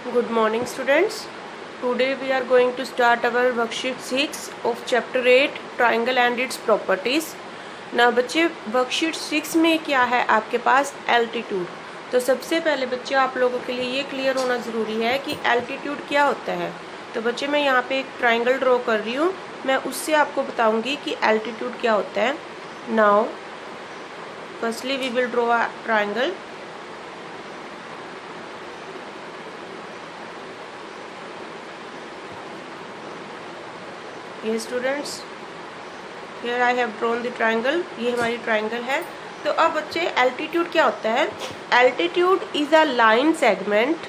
Good morning students. Today we are going to start our worksheet 6 of chapter 8 triangle and its properties. ना बच्चे worksheet 6 में क्या है आपके पास एल्टीट्यूड। तो सबसे पहले बच्चे आप लोगों के लिए ये क्लियर होना ज़रूरी है कि एल्टीट्यूड क्या होता है। तो बच्चे मैं यहाँ पे एक ट्राइंगल ड्रॉ कर रही हूँ, मैं उससे आपको बताऊँगी कि एल्टीट्यूड क्या होता है। Now firstly we will draw a triangle. ये students here I have drawn the triangle, ये हमारी ट्राइंगल है। तो अब बच्चे एल्टीट्यूड क्या होता है। Altitude is a line segment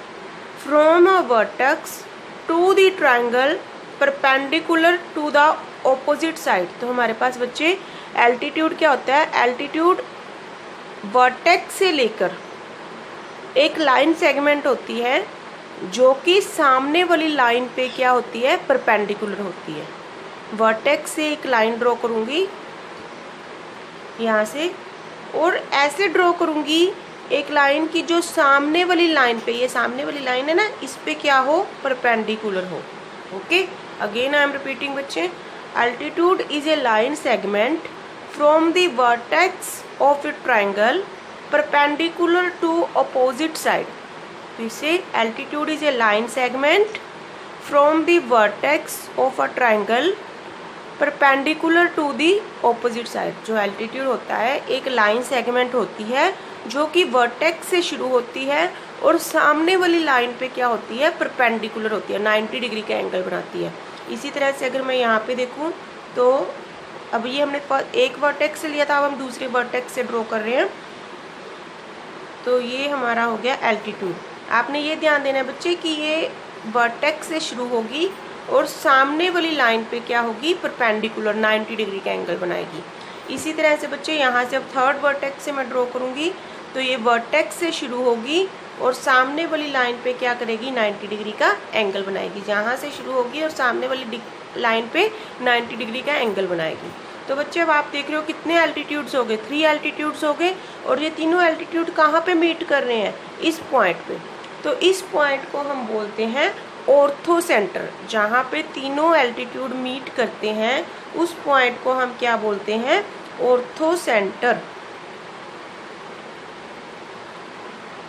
from a vertex to the triangle perpendicular to the opposite side. तो हमारे पास बच्चे एल्टीट्यूड क्या होता है। एल्टीट्यूड वर्टेक्स से लेकर एक लाइन सेगमेंट होती है जो कि सामने वाली लाइन पे क्या होती है, परपेंडिकुलर होती है। वर्टेक्स से एक लाइन ड्रॉ करूंगी यहाँ से, और ऐसे ड्रॉ करूंगी एक लाइन की जो सामने वाली लाइन पे, ये सामने वाली लाइन है ना, इस पे क्या हो, परपेंडिकुलर हो। Okay, again I am repeating बच्चे, altitude is a line segment from the vertex of a triangle perpendicular to opposite side. तो इसे altitude is a line segment from the vertex of a triangle perpendicular to the opposite side. जो altitude होता है एक line segment होती है जो कि वर्टेक्स से शुरू होती है और सामने वाली लाइन पे क्या होती है, परपेंडिकुलर होती है, 90 डिग्री का एंगल बनाती है। इसी तरह से अगर मैं यहाँ पे देखूँ तो अब ये हमने एक वर्टेक्स से लिया था, अब हम दूसरे वर्टेक्स से ड्रॉ कर रहे हैं। तो ये हमारा हो गया एल्टीट्यूड। आपने ये ध्यान देना है बच्चे कि ये वर्टेक्स से शुरू होगी और सामने वाली लाइन पे क्या होगी, परपेंडिकुलर 90 डिग्री का एंगल बनाएगी। इसी तरह से बच्चे यहाँ से अब थर्ड वर्टेक्स से मैं ड्रॉ करूँगी तो ये वर्टेक्स से शुरू होगी और सामने वाली लाइन पे क्या करेगी, 90 डिग्री का एंगल बनाएगी। जहाँ से शुरू होगी और सामने वाली लाइन पे 90 डिग्री का एंगल बनाएगी। तो बच्चे अब आप देख रहे हो कितने एल्टीट्यूड्स हो गए, 3 एल्टीट्यूड्स हो गए। और ये तीनों एल्टीट्यूड कहाँ पे मीट कर रहे हैं, इस पॉइंट पे। तो इस पॉइंट को हम बोलते हैं ऑर्थो सेंटर। जहाँ पे तीनों एल्टीट्यूड मीट करते हैं उस पॉइंट को हम क्या बोलते हैं, ऑर्थो सेंटर।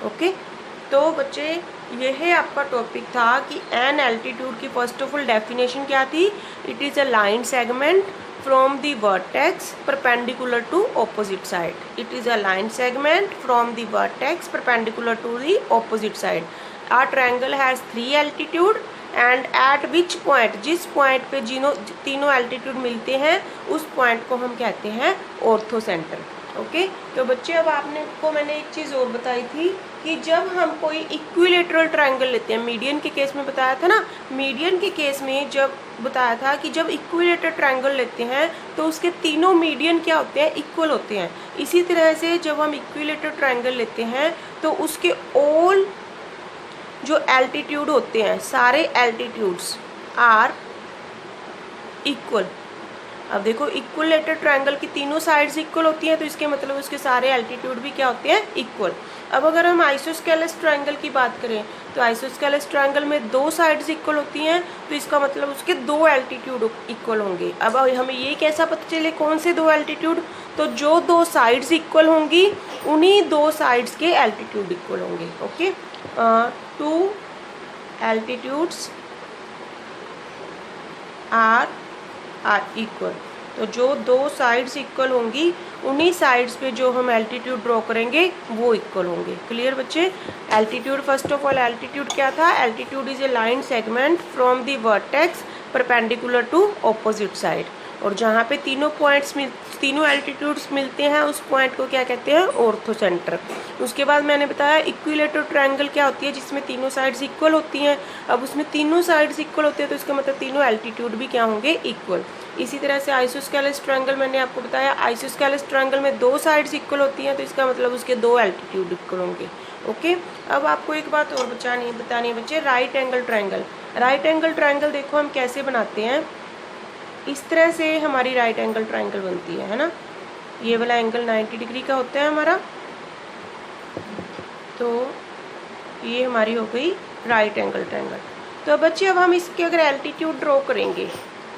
ओके, तो बच्चे यह आपका टॉपिक था कि एन एल्टीट्यूड की फर्स्ट ऑफ ऑल डेफिनेशन क्या थी। It is a line segment from the vertex perpendicular to opposite side. It is a line segment from the vertex perpendicular to the opposite side. Our triangle has 3 altitude and at which point, जिस point पे तीनों altitude मिलते हैं उस point को हम कहते हैं ऑर्थो सेंटर। ओके, तो बच्चे अब आपने को मैंने एक चीज़ और बताई थी कि जब हम कोई इक्विलेटरल ट्रायंगल लेते हैं, मीडियन के केस में बताया था ना, मीडियन के केस में जब बताया था कि जब इक्विलेटरल ट्रायंगल लेते हैं तो उसके तीनों मीडियन क्या होते हैं, इक्वल होते हैं। इसी तरह से जब हम इक्विलेटरल ट्रायंगल लेते हैं तो उसके ऑल जो एल्टीट्यूड होते हैं, सारे एल्टीट्यूड्स आर इक्वल। अब देखो इक्विलेटरल ट्रायंगल की तीनों साइड्स इक्वल होती हैं तो इसके मतलब उसके सारे एल्टीट्यूड भी क्या होते हैं, इक्वल। अब अगर हम आइसोस्केलस ट्रायंगल की बात करें तो आइसोस्केलस ट्रायंगल में 2 साइड्स इक्वल होती हैं तो इसका मतलब उसके 2 एल्टीट्यूड इक्वल होंगे। अब हमें ये कैसा पता चले कौन से 2 एल्टीट्यूड, तो जो 2 साइड्स इक्वल होंगी उन्हीं 2 साइड्स के एल्टीट्यूड इक्वल होंगे। Okay, 2 altitudes are equal. तो जो 2 साइड्स इक्वल होंगी उन्हीं साइड्स पे जो हम एल्टीट्यूड ड्रॉ करेंगे वो इक्वल होंगे। क्लियर बच्चे। Altitude first of all altitude क्या था, altitude is a line segment from the vertex perpendicular to opposite side. और जहाँ पे तीनों एल्टीट्यूड्स मिलते हैं उस पॉइंट को क्या कहते हैं, ऑर्थो सेंटर। उसके बाद मैंने बताया इक्विलेटरल ट्रायंगल क्या होती है, जिसमें तीनों साइड्स इक्वल होती हैं। अब उसमें तीनों साइड्स इक्वल होते हैं तो इसका मतलब तीनों एल्टीट्यूड भी क्या होंगे, इक्वल। इसी तरह से आइसोस्केलस ट्रायंगल मैंने आपको बताया, आइसोस्केलस ट्रायंगल में 2 साइड्स इक्वल होती हैं तो इसका मतलब उसके 2 एल्टीट्यूड इक्वल होंगे। ओके, अब आपको एक बात और बतानी है बच्चे, right angle triangle. Right angle triangle देखो हम कैसे बनाते हैं, इस तरह से हमारी राइट एंगल ट्रायंगल बनती है ना। ये वाला एंगल 90 डिग्री का होता है हमारा। तो ये हमारी हो गई राइट एंगल ट्रायंगल। तो बच्चे अब हम इसके अगर एल्टीट्यूड ड्रॉ करेंगे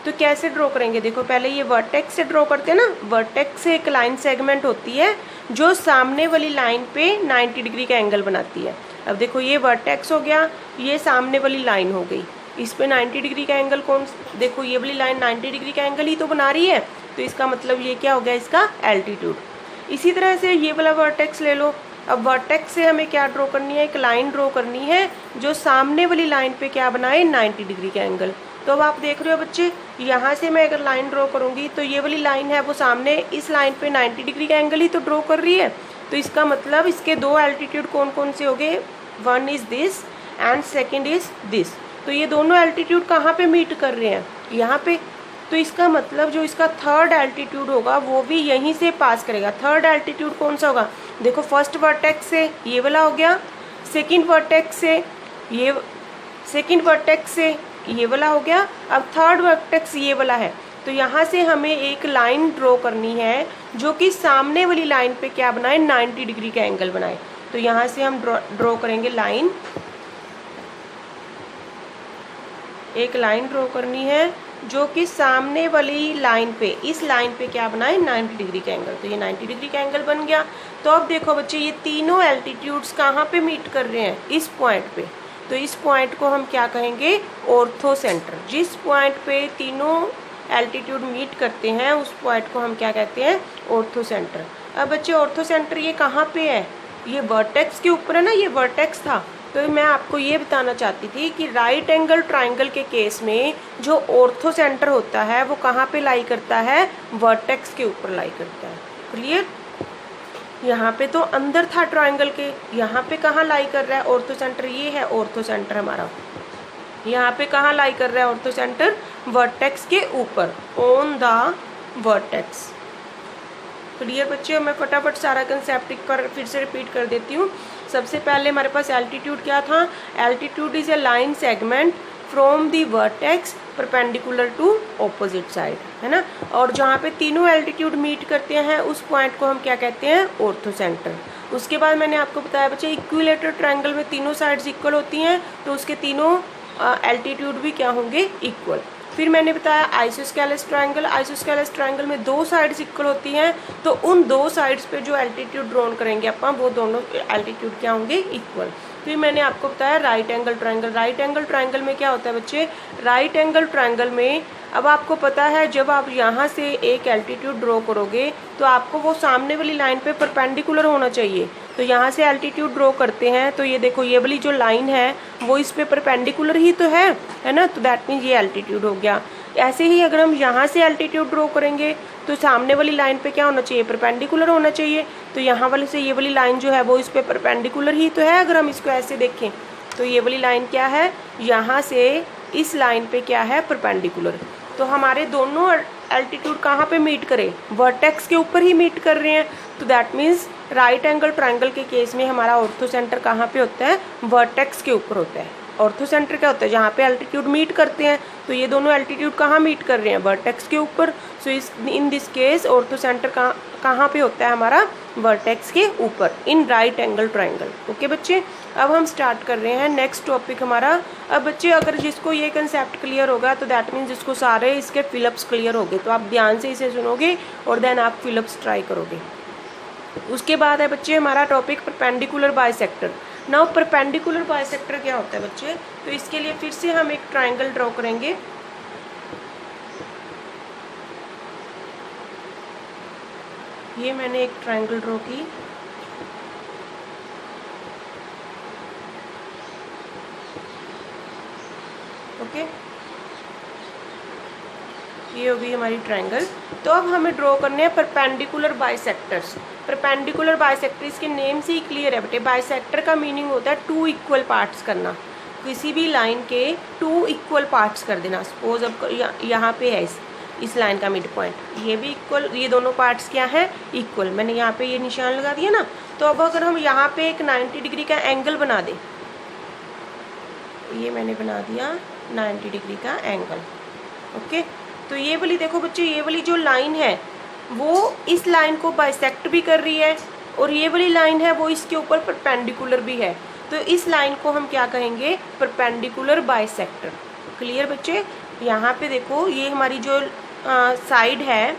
तो कैसे ड्रॉ करेंगे? देखो पहले ये वर्टेक्स से ड्रॉ करते हैं ना। वर्टेक्स से एक लाइन सेगमेंट होती है जो सामने वाली लाइन पे 90 डिग्री का एंगल बनाती है। अब देखो ये वर्टेक्स हो गया, ये सामने वाली लाइन हो गई, इस पे 90 डिग्री का एंगल कौन, देखो ये वाली लाइन 90 डिग्री का एंगल ही तो बना रही है, तो इसका मतलब ये क्या हो गया, इसका एल्टीट्यूड। इसी तरह से ये वाला वर्टेक्स ले लो। अब वर्टेक्स से हमें क्या ड्रॉ करनी है, एक लाइन ड्रॉ करनी है जो सामने वाली लाइन पे क्या बनाए, 90 डिग्री का एंगल। तो अब आप देख रहे हो बच्चे, यहाँ से मैं अगर लाइन ड्रॉ करूँगी तो ये वाली लाइन है वो सामने इस लाइन पे 90 डिग्री का एंगल ही तो ड्रॉ कर रही है। तो इसका मतलब इसके दो एल्टीट्यूड कौन कौन से हो गए, one is this and second is this. तो ये दोनों एल्टीट्यूड कहाँ पे मीट कर रहे हैं, यहाँ पे। तो इसका मतलब जो इसका थर्ड एल्टीट्यूड होगा वो भी यहीं से पास करेगा। थर्ड एल्टीट्यूड कौन सा होगा, देखो फर्स्ट वर्टेक्स से ये वाला हो गया, सेकंड वर्टेक्स से ये वाला हो गया, अब थर्ड वर्टेक्स ये वाला है। तो यहाँ से हमें एक लाइन ड्रॉ करनी है जो कि सामने वाली लाइन पे क्या बनाए, 90 डिग्री का एंगल बनाए। तो यहाँ से हम ड्रॉ करेंगे लाइन, एक लाइन ड्रॉ करनी है जो कि सामने वाली लाइन पे, इस लाइन पे क्या बनाए, 90 डिग्री का एंगल। तो ये 90 डिग्री का एंगल बन गया। तो अब देखो बच्चे ये तीनों एल्टीट्यूड्स कहाँ पे मीट कर रहे हैं, इस पॉइंट पे। तो इस पॉइंट को हम क्या कहेंगे, ऑर्थो सेंटर। जिस पॉइंट पे तीनों एल्टीट्यूड मीट करते हैं उस पॉइंट को हम क्या कहते हैं, ऑर्थो सेंटर। अब बच्चे ऑर्थो सेंटर ये कहाँ पे है, ये वर्टेक्स के ऊपर है ना, ये वर्टेक्स था। तो मैं आपको ये बताना चाहती थी कि राइट एंगल ट्रायंगल के केस में जो ऑर्थो सेंटर होता है वो कहाँ पे लाई करता है, वर्टेक्स के ऊपर लाई करता है। क्लियर? यहाँ पे तो अंदर था ट्रायंगल के, यहाँ पे कहाँ लाई कर रहा है ऑर्थो सेंटर, ये है ऑर्थो सेंटर हमारा। यहाँ पे कहाँ लाई कर रहा है ऑर्थो सेंटर, वर्टेक्स के ऊपर, ऑन द वर्टेक्स। क्लियर बच्चे? मैं फटाफट सारा कंसेप्ट फिर से रिपीट कर देती हूँ। सबसे पहले हमारे पास एल्टीट्यूड क्या था, altitude is a line segment from the vertex perpendicular to opposite side, है ना। और जहाँ पे तीनों एल्टीट्यूड मीट करते हैं उस पॉइंट को हम क्या कहते हैं, ऑर्थो सेंटर। उसके बाद मैंने आपको बताया बच्चे इक्विलेटरल ट्रायंगल में तीनों साइड्स इक्वल होती हैं, तो उसके तीनों एल्टीट्यूड भी क्या होंगे, इक्वल। फिर मैंने बताया आइसोस्केलेस ट्रायंगल, आइसोस्केलेस ट्रायंगल में दो साइड्स इक्वल होती हैं, तो उन दो साइड्स पे जो एल्टीट्यूड ड्रॉन करेंगे अपन वो दोनों एल्टीट्यूड क्या होंगे, इक्वल। फिर मैंने आपको बताया right angle triangle. Right angle triangle में क्या होता है बच्चे, राइट एंगल ट्रायंगल में अब आपको पता है जब आप यहाँ से एक एल्टीट्यूड ड्रॉ करोगे तो आपको वो सामने वाली लाइन पे परपेंडिकुलर होना चाहिए। तो यहाँ से एल्टीट्यूड ड्रॉ करते हैं तो ये देखो ये वाली जो लाइन है वो इस पे परपेंडिकुलर ही तो है ना, तो दैट मीन्स ये एल्टीट्यूड हो गया। ऐसे ही अगर हम यहाँ से एल्टीट्यूड ड्रॉ करेंगे तो सामने वाली लाइन पे क्या होना चाहिए, परपेंडिकुलर होना चाहिए। तो यहाँ वाले से ये वाली लाइन जो है वो इस पे परपेंडिकुलर ही तो है। अगर हम इसको ऐसे देखें तो ये वाली लाइन क्या है, यहाँ से इस लाइन पे क्या है, परपेंडिकुलर। तो हमारे दोनों एल्टीट्यूड कहाँ पे मीट करें, वर्टेक्स के ऊपर ही मीट कर रहे हैं। तो that means right angle triangle के केस में हमारा ऑर्थो सेंटर कहाँ पे होता है, वर्टेक्स के ऊपर होता है। ऑर्थो सेंटर क्या होता है, जहाँ पे एल्टीट्यूड मीट करते हैं। तो ये दोनों एल्टीट्यूड कहाँ मीट कर रहे हैं, वर्टेक्स के ऊपर। So in this case orthocentre कहाँ पे होता है हमारा, वर्टेक्स के ऊपर, in right angle triangle. Okay बच्चे, अब हम स्टार्ट कर रहे हैं नेक्स्ट टॉपिक हमारा। अब बच्चे अगर जिसको ये कंसेप्ट क्लियर होगा तो दैट मीन्स जिसको सारे इसके फिलअप्स क्लियर हो गए, तो आप ध्यान से इसे सुनोगे और देन आप फिलअप्स ट्राई करोगे। उसके बाद है बच्चे हमारा topic perpendicular bisector. Now perpendicular bisector क्या होता है बच्चे, तो इसके लिए फिर से हम एक ट्रायंगल ड्रॉ करेंगे। ये मैंने एक ट्रायंगल ड्रॉ की, ओके, ये होगी हमारी ट्रायंगल। तो अब हमें ड्रॉ करने हैं परपेंडिकुलर बाइसेक्टर्स। परपेंडिकुलर बाइसेक्टर, इसके नेम से ही क्लियर है बेटे, बाइसेक्टर का मीनिंग होता है टू इक्वल पार्ट्स करना। किसी भी लाइन के टू इक्वल पार्ट्स कर देना। सपोज अब यहाँ पे है इस लाइन का मिड पॉइंट, ये भी इक्वल, ये दोनों पार्ट्स क्या है, इक्वल। मैंने यहाँ पे ये निशान लगा दिया ना। तो अब अगर हम यहाँ पे एक 90 डिग्री का एंगल बना दें, ये मैंने बना दिया 90 डिग्री का एंगल, ओके। तो ये वाली देखो बच्चे, ये वाली जो लाइन है वो इस लाइन को बाइसेक्ट भी कर रही है और ये वाली लाइन है वो इसके ऊपर परपेंडिकुलर भी है। तो इस लाइन को हम क्या कहेंगे, परपेंडिकुलर बाइसेक्टर। क्लियर बच्चे, यहाँ पे देखो ये हमारी जो साइड है,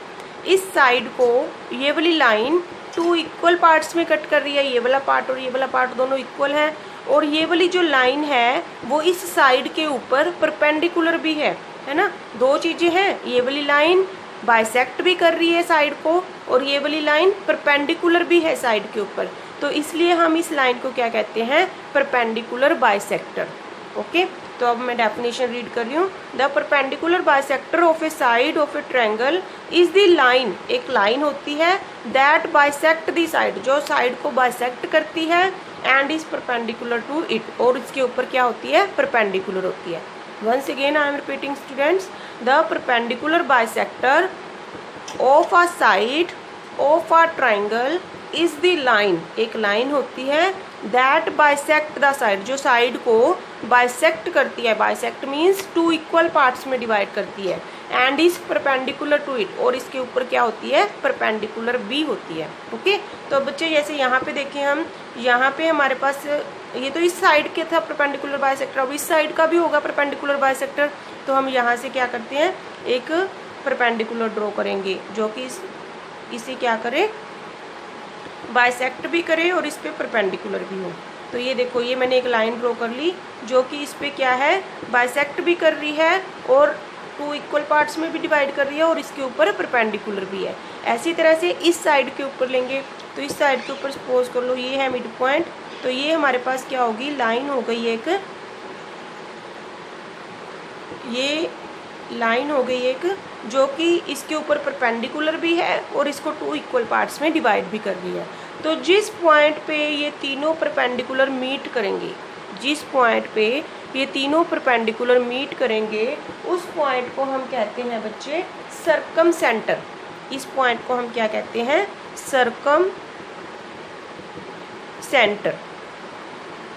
इस साइड को ये वाली लाइन 2 इक्वल पार्ट्स में कट कर रही है। ये वाला पार्ट और ये वाला पार्ट दोनों इक्वल है, और ये वाली जो लाइन है वो इस साइड के ऊपर परपेंडिकुलर भी है ना। दो चीज़ें हैं, ये वाली लाइन बाइसेक्ट भी कर रही है साइड को, और ये वाली लाइन परपेंडिकुलर भी है साइड के ऊपर। तो इसलिए हम इस लाइन को क्या कहते हैं, परपेंडिकुलर बाइसेक्टर। ओके, तो अब मैं डेफिनेशन रीड कर रही हूँ। The perpendicular bisector of a side of a triangle is the line, एक लाइन होती है दैट बाइसेक्ट द साइड, जो साइड को बाइसेक्ट करती है, and is perpendicular to it, और इसके ऊपर क्या होती है, परपेंडिकुलर होती है। Once again I am repeating students, the perpendicular bisector of a side of a triangle is the line, एक लाइन होती है दैट बाइसेक्ट द साइड, जो साइड को बाइसेक्ट करती है। बाइसेक्ट मीन्स 2 इक्वल पार्ट्स में डिवाइड करती है, and is perpendicular to it, और इसके ऊपर क्या होती है, परपेंडिकुलर भी होती है। ओके, तो बच्चे जैसे यहाँ पे देखें हम, यहाँ पे हमारे पास ये तो इस साइड के था परपेंडिकुलर बाइसेक्टर, अब इस साइड का भी होगा परपेंडिकुलर बाइसेक्टर। तो हम यहाँ से क्या करते हैं, एक परपेंडिकुलर ड्रॉ करेंगे जो कि इसे क्या करे, बाइसेक्ट भी करे और इस पे परपेंडिकुलर भी हो। तो ये देखो, ये मैंने एक लाइन ड्रॉ कर ली जो कि इस पे क्या है, बाइसेक्ट भी कर रही है और 2 इक्वल पार्ट्स में भी डिवाइड कर रही है, और इसके ऊपर परपेंडिकुलर भी है। ऐसी तरह से इस साइड के ऊपर लेंगे, तो इस साइड के ऊपर सपोज कर लो ये है मिड पॉइंट, तो ये हमारे पास क्या होगी, लाइन हो गई एक, ये लाइन हो गई एक जो कि इसके ऊपर परपेंडिकुलर भी है और इसको 2 इक्वल पार्ट्स में डिवाइड भी कर रही है। तो जिस पॉइंट पे ये तीनों परपेंडिकुलर मीट करेंगे, जिस पॉइंट पे ये तीनों परपेंडिकुलर मीट करेंगे, उस पॉइंट को हम कहते हैं बच्चे सर्कम सेंटर। इस पॉइंट को हम क्या कहते हैं, सर्कम सेंटर।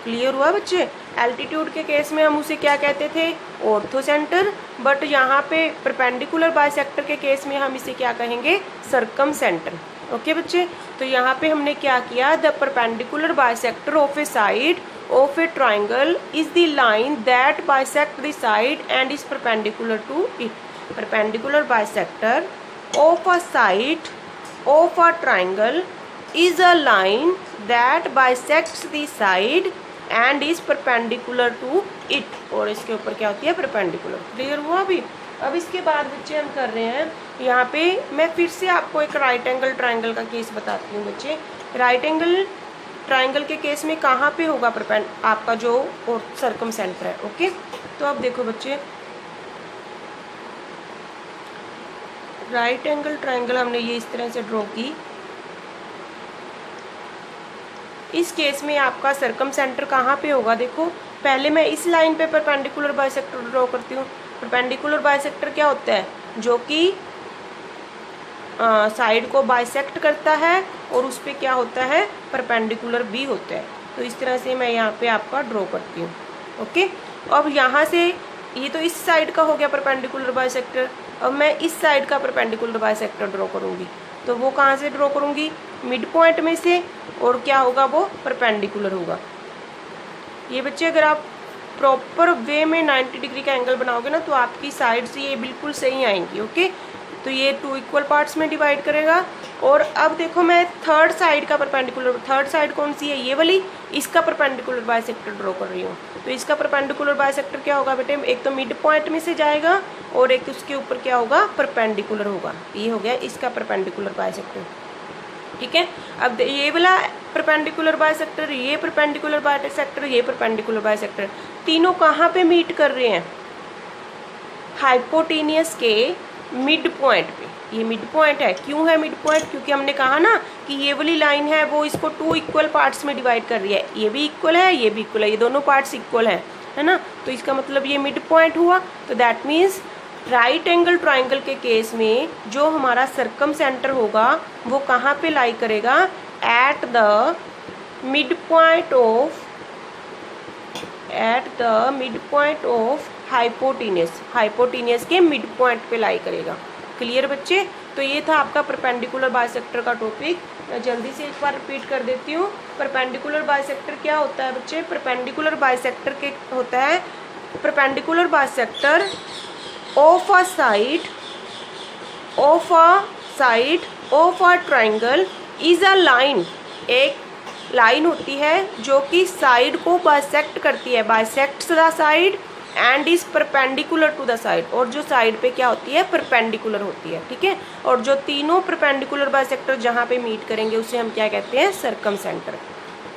क्लियर हुआ बच्चे। एल्टीट्यूड के केस में हम उसे क्या कहते थे, ऑर्थो सेंटर, बट यहाँ पे परपेंडिकुलर बाइसेक्टर के केस में हम इसे क्या कहेंगे, सर्कम सेंटर। ओके बच्चे, तो यहाँ पे हमने क्या किया, the perpendicular bisector of a side of a triangle is the line that bisect the side and is perpendicular to it. Perpendicular bisector of a side of a triangle is a line that bisects the side and is perpendicular to it, और इसके ऊपर क्या होती है, perpendicular. Clear हुआ अभी। अब इसके बाद बच्चे हम कर रहे हैं, यहाँ पे मैं फिर से आपको एक राइट एंगल ट्राइंगल का केस बताती हूँ बच्चे। राइट एंगल ट्राइंगल के केस में कहाँ पे होगा आपका जो और सर्कम सेंटर है। ओके, तो अब देखो बच्चे, राइट एंगल ट्राइंगल हमने ये इस तरह से ड्रॉ की। इस केस में आपका सर्कम सेंटर कहाँ पे होगा, देखो पहले मैं इस लाइन पे परपेंडिकुलर बाइसेक्टर ड्रॉ करती हूँ। परपेंडिकुलर बाइसेक्टर क्या होता है, जो कि साइड को बाइसेक्ट करता है और उस पर क्या होता है, परपेंडिकुलर भी होता है। तो इस तरह से मैं यहाँ पे आपका ड्रॉ करती हूँ। ओके, अब यहाँ से ये तो इस साइड का हो गया परपेंडिकुलर बाइसेक्टर। अब मैं इस साइड का परपेंडिकुलर बाइसेक्टर ड्रॉ करूँगी, तो वो कहाँ से ड्रॉ करूँगी, मिड पॉइंट में से, और क्या होगा, वो परपेंडिकुलर होगा। ये बच्चे अगर आप प्रॉपर वे में 90 डिग्री का एंगल बनाओगे ना, तो आपकी साइड से ये बिल्कुल सही आएंगी। ओके, तो ये 2 इक्वल पार्ट्स में डिवाइड करेगा। और अब देखो मैं थर्ड साइड का परपेंडिकुलर, थर्ड साइड कौन सी है, ये वाली, इसका परपेंडिकुलर बाइसेक्टर ड्रॉ कर रही हूँ। तो इसका परपेंडिकुलर बाइसेक्टर क्या होगा बेटे, एक तो मिड पॉइंट में से जाएगा और एक उसके ऊपर क्या होगा, परपेंडिकुलर होगा। ये हो गया इसका परपेंडिकुलर बाइसेक्टर। ठीक है, अब ये वाला परपेंडिकुलर बाइसेक्टर, ये परपेंडिकुलर बाइसेक्टर, ये परपेंडिकुलर बाइसेक्टर, तीनों कहाँ पे मीट कर रहे हैं, हाइपोटेनियस के मिड पॉइंट पे। ये मिड पॉइंट है, क्यों है मिड पॉइंट, क्योंकि हमने कहा ना कि ये वाली लाइन है वो इसको 2 इक्वल पार्ट्स में डिवाइड कर रही है। ये भी इक्वल है, ये भी इक्वल है, ये दोनों पार्ट्स इक्वल है ना। तो इसका मतलब ये मिड पॉइंट हुआ। तो that means right angle triangle के केस में जो हमारा सर्कम सेंटर होगा वो कहाँ पे लाई करेगा, at the mid point of hypotenuse, hypotenuse के मिड पॉइंट पे लाई करेगा। क्लियर बच्चे। तो ये था आपका परपेंडिकुलर बाइसेक्टर का टॉपिक। मैं जल्दी से एक बार रिपीट कर देती हूँ। परपेंडिकुलर बाइसेक्टर क्या होता है बच्चे? परपेंडिकुलर बाइसेक्टर के होता है perpendicular bisector of a side of a triangle is a line. एक लाइन होती है जो कि साइड को बाइसेक्ट करती है, bisects the side and is perpendicular to the side, और जो साइड पे क्या होती है? परपेंडिकुलर होती है, ठीक है। और जो तीनों परपेंडिकुलर बाइसेक्टर जहाँ पे मीट करेंगे उसे हम क्या कहते हैं? सर्कमसेंटर।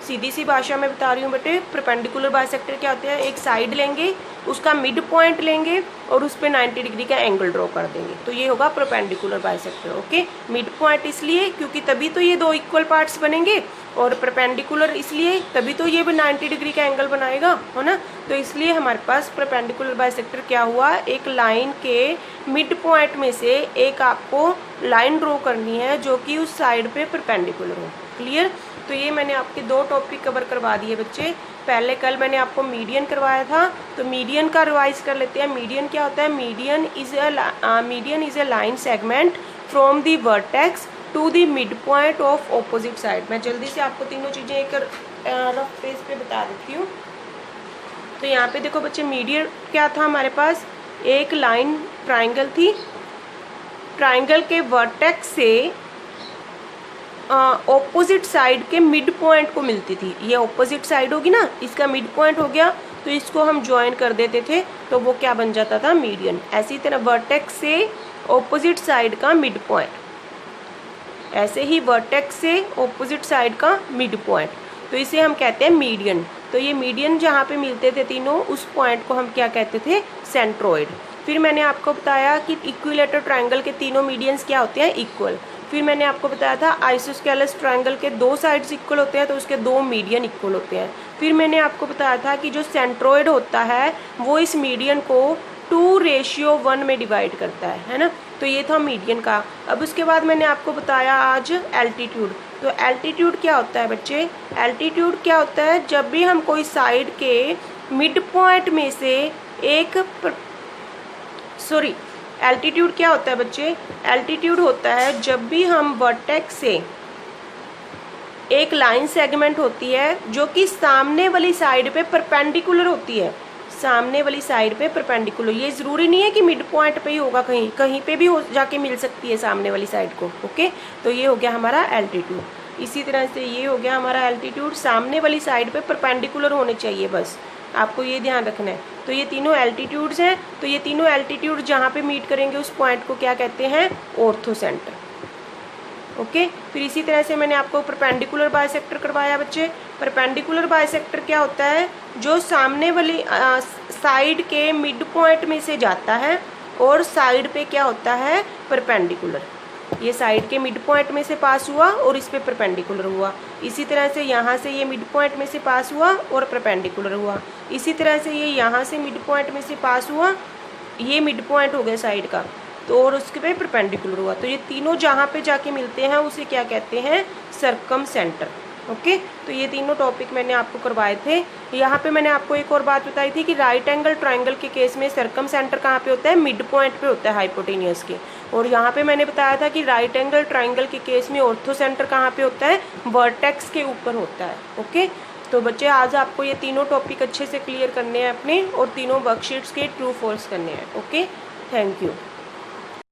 सीधी सी भाषा में बता रही हूँ बेटे, परपेंडिकुलर बाइसेक्टर क्या होते हैं? एक साइड लेंगे, उसका मिड पॉइंट लेंगे और उस पर 90 डिग्री का एंगल ड्रॉ कर देंगे, तो ये होगा perpendicular bisector. Okay, mid point इसलिए क्योंकि तभी तो ये दो इक्वल पार्ट्स बनेंगे, और परपेंडिकुलर इसलिए तभी तो ये भी 90 डिग्री का एंगल बनाएगा, है ना। तो इसलिए हमारे पास परपेंडिकुलर बाइसेक्टर क्या हुआ? एक लाइन के मिड पॉइंट में से एक आपको लाइन ड्रॉ करनी है जो कि उस साइड पे परपेंडिकुलर हो। क्लियर? तो ये मैंने आपके दो टॉपिक कवर करवा दिए बच्चे। पहले कल मैंने आपको मीडियन करवाया था, तो मीडियन का रिवाइज कर लेते हैं। मीडियन क्या होता है? Median is a line segment from the vertex to the mid point of opposite side. मैं जल्दी से आपको तीनों चीज़ें एक रफ पेज पे बता देती हूँ। तो यहाँ पे देखो बच्चे, मीडियन क्या था हमारे पास? एक लाइन ट्राइंगल थी, ट्राइंगल के वर्टेक्स से ऑपोजिट साइड के मिड पॉइंट को मिलती थी। ये ऑपोजिट साइड होगी ना, इसका मिड पॉइंट हो गया, तो इसको हम ज्वाइन कर देते थे, तो वो क्या बन जाता था? मीडियन। ऐसी तरह वर्टेक्स से ऑपोजिट साइड का मिड पॉइंट, ऐसे ही वर्टेक्स से ऑपोजिट साइड का मिड पॉइंट, तो इसे हम कहते हैं मीडियन। तो ये मीडियन जहाँ पे मिलते थे तीनों, उस पॉइंट को हम क्या कहते थे? सेंट्रोइड। फिर मैंने आपको बताया कि इक्विलेटरल ट्रायंगल के तीनों मीडियंस क्या होते हैं? इक्वल। फिर मैंने आपको बताया था आइसोस्केलस ट्रायंगल के दो साइड्स इक्वल होते हैं, तो उसके दो मीडियन इक्वल होते हैं। फिर मैंने आपको बताया था कि जो सेंट्रोइड होता है वो इस मीडियन को 2:1 में डिवाइड करता है ना। तो ये था मीडियन का। अब उसके बाद मैंने आपको बताया आज एल्टीट्यूड। तो एल्टीट्यूड क्या होता है बच्चे? एल्टीट्यूड क्या होता है? जब भी हम कोई साइड के मिड पॉइंट में से एक एल्टीट्यूड क्या होता है बच्चे? एल्टीट्यूड होता है जब भी हम वर्टेक्स से एक लाइन सेगमेंट होती है जो कि सामने वाली साइड पे परपेंडिकुलर होती है, सामने वाली साइड पे परपेंडिकुलर। ये ज़रूरी नहीं है कि मिड पॉइंट पे ही होगा, कहीं कहीं पे भी हो जाके मिल सकती है सामने वाली साइड को। ओके, तो ये हो गया हमारा एल्टीट्यूड। इसी तरह से ये हो गया हमारा एल्टीट्यूड, सामने वाली साइड पे परपेंडिकुलर होने चाहिए, बस आपको ये ध्यान रखना है। तो ये तीनों एल्टीट्यूड्स हैं। तो ये तीनों एल्टीट्यूड जहाँ पे मीट करेंगे उस पॉइंट को क्या कहते हैं? Ortho centre. ओके, फिर इसी तरह से मैंने आपको परपेंडिकुलर बाइसेक्टर करवाया बच्चे। परपेंडिकुलर बाइसेक्टर क्या होता है? जो सामने वाली साइड के मिड पॉइंट में से जाता है और साइड पे क्या होता है? परपेंडिकुलर। ये साइड के मिड पॉइंट में से पास हुआ और इस पे परपेंडिकुलर हुआ। इसी तरह से यहाँ से ये मिड पॉइंट में से पास हुआ और परपेंडिकुलर हुआ। इसी तरह से ये यहाँ से मिड पॉइंट में से पास हुआ, ये मिड पॉइंट हो गया साइड का, तो और उसके पे परपेंडिकुलर हुआ। तो ये तीनों जहाँ पे जाके मिलते हैं उसे क्या कहते हैं? Circum centre. ओके, तो ये तीनों टॉपिक मैंने आपको करवाए थे। यहाँ पे मैंने आपको एक और बात बताई थी कि राइट एंगल ट्रायंगल के केस में सर्कम सेंटर कहाँ पे होता है? मिड पॉइंट पे होता है हाइपोटेनियस के। और यहाँ पे मैंने बताया था कि राइट एंगल ट्रायंगल के केस में ऑर्थो सेंटर कहाँ पे होता है? वर्टेक्स के ऊपर होता है। ओके, तो बच्चे आज आपको ये तीनों टॉपिक अच्छे से क्लियर करने हैं अपने, और तीनों वर्कशीट्स के ट्रू फॉल्स करने हैं। Okay, thank you.